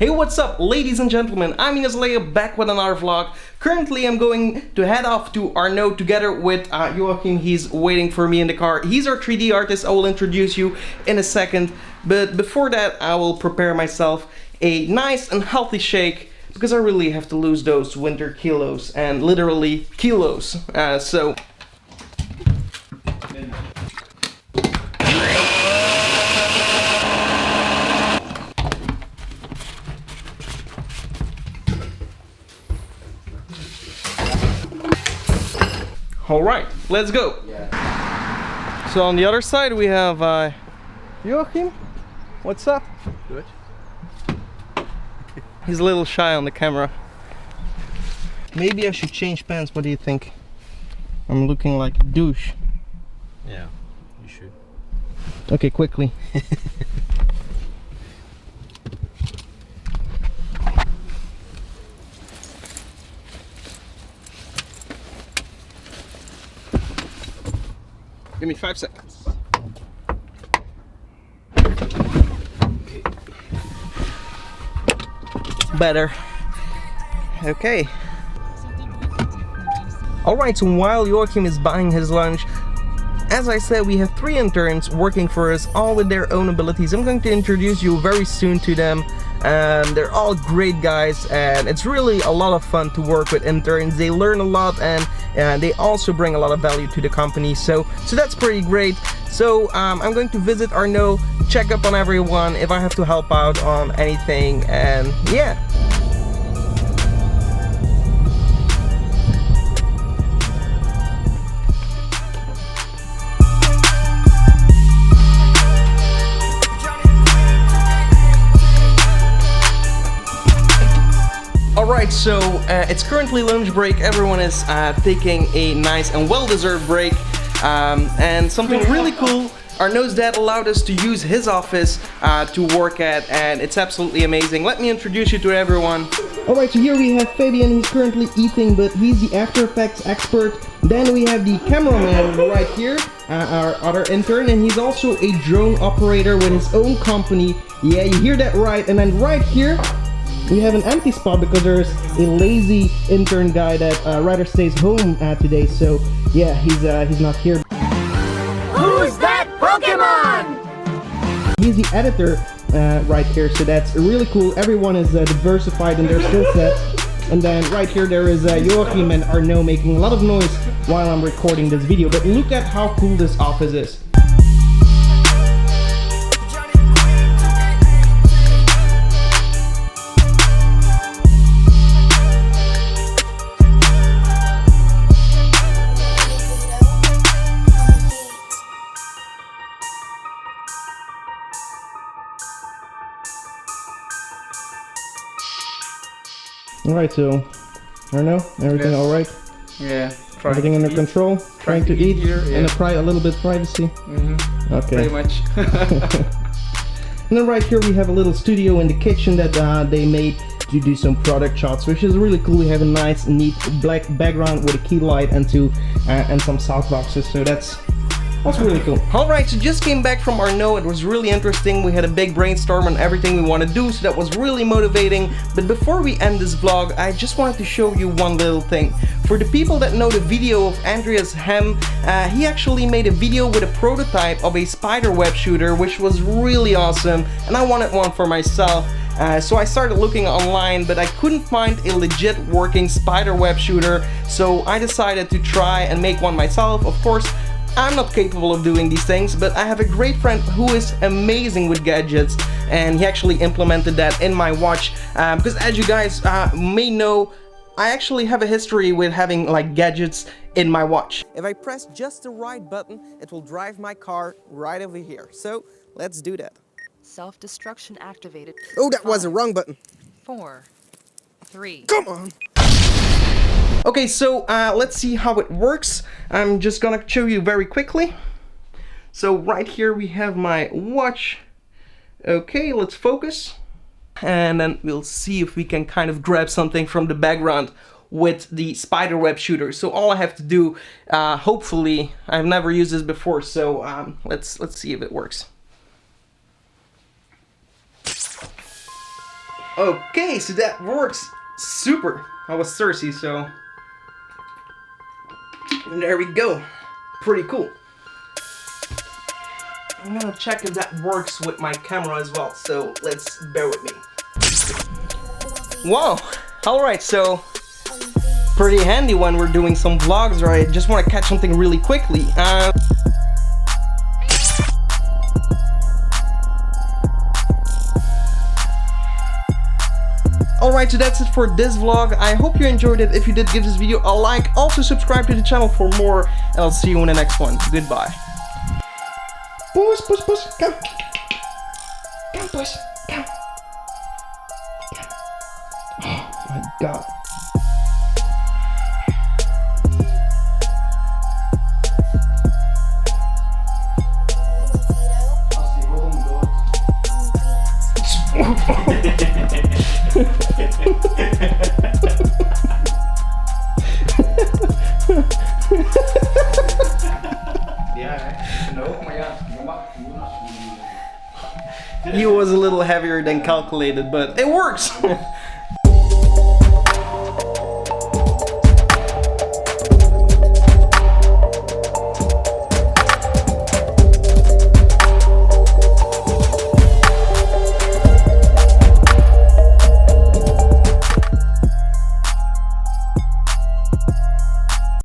Hey, what's up, ladies and gentlemen? I'm Ignace Aleya, back with another vlog. Currently, I'm going to head off to Arno together with Joachim. He's waiting for me in the car. He's our 3D artist. I will introduce you in a second. But before that, I will prepare myself a nice and healthy shake because I really have to lose those winter kilos, and literally kilos. Alright, let's go! Yeah. So on the other side we have Joachim. What's up? Good. He's a little shy on the camera. Maybe I should change pants, what do you think? I'm looking like a douche. Yeah, you should. Okay, quickly. Give me 5 seconds. Okay. Better. Okay. Alright, so while Joachim is buying his lunch, as I said, we have 3 interns working for us, all with their own abilities. I'm going to introduce you very soon to them. They're all great guys, and it's really a lot of fun to work with interns. They learn a lot, and they also bring a lot of value to the company, so that's pretty great. So I'm going to visit Arno, check up on everyone if I have to help out on anything, and yeah. Alright, so it's currently lunch break. Everyone is taking a nice and well-deserved break. And something really cool, Arno's dad allowed us to use his office to work at, and it's absolutely amazing. Let me introduce you to everyone. Alright, so here we have Fabian. He's currently eating, but he's the After Effects expert. Then we have the cameraman right here, our other intern, and he's also a drone operator with his own company. Yeah, you hear that right. And then right here, we have an empty spot because there's a lazy intern guy that rather stays home today. So yeah, he's not here. Who's that Pokemon? He's the editor right here, so that's really cool. Everyone is diversified in their skill set. And then right here there is Joachim and Arno making a lot of noise while I'm recording this video. But look at how cool this office is. Alright, so Arno, everything alright? Yeah. Everything under control? Trying to eat here, yeah. And a little bit privacy? Okay. Pretty much. And then right here we have a little studio in the kitchen that they made to do some product shots, which is really cool. We have a nice, neat black background with a key light and some soft boxes, so that's really cool. Alright, so just came back from Arno. It was really interesting. We had a big brainstorm on everything we want to do, so that was really motivating. But before we end this vlog, I just wanted to show you one little thing. For the people that know the video of Andreas Hem, he actually made a video with a prototype of a spider web shooter, which was really awesome, and I wanted one for myself. So I started looking online, but I couldn't find a legit working spider web shooter, so I decided to try and make one myself. Of course, I'm not capable of doing these things, but I have a great friend who is amazing with gadgets, and he actually implemented that in my watch, because as you guys may know, I actually have a history with having like gadgets in my watch. If I press just the right button, it will drive my car right over here. So let's do that. Self-destruction activated. Oh, that was the wrong button. 4, 3. Come on. Okay, so let's see how it works. I'm just gonna show you very quickly. So right here we have my watch. Okay, let's focus. And then we'll see if we can kind of grab something from the background with the spider web shooter. So all I have to do, hopefully, I've never used this before, so let's see if it works. Okay, so that works super. I was thirsty, so there we go. Pretty cool. I'm gonna check if that works with my camera as well, so let's bear with me. Wow, alright, so pretty handy when we're doing some vlogs, or I just want to catch something really quickly. Alright, so that's it for this vlog. I hope you enjoyed it. If you did, give this video a like. Also subscribe to the channel for more, and I'll see you in the next one. Goodbye. Puss, puss, puss, come. Come, puss, come. Oh my god. He was a little heavier than calculated, but it works!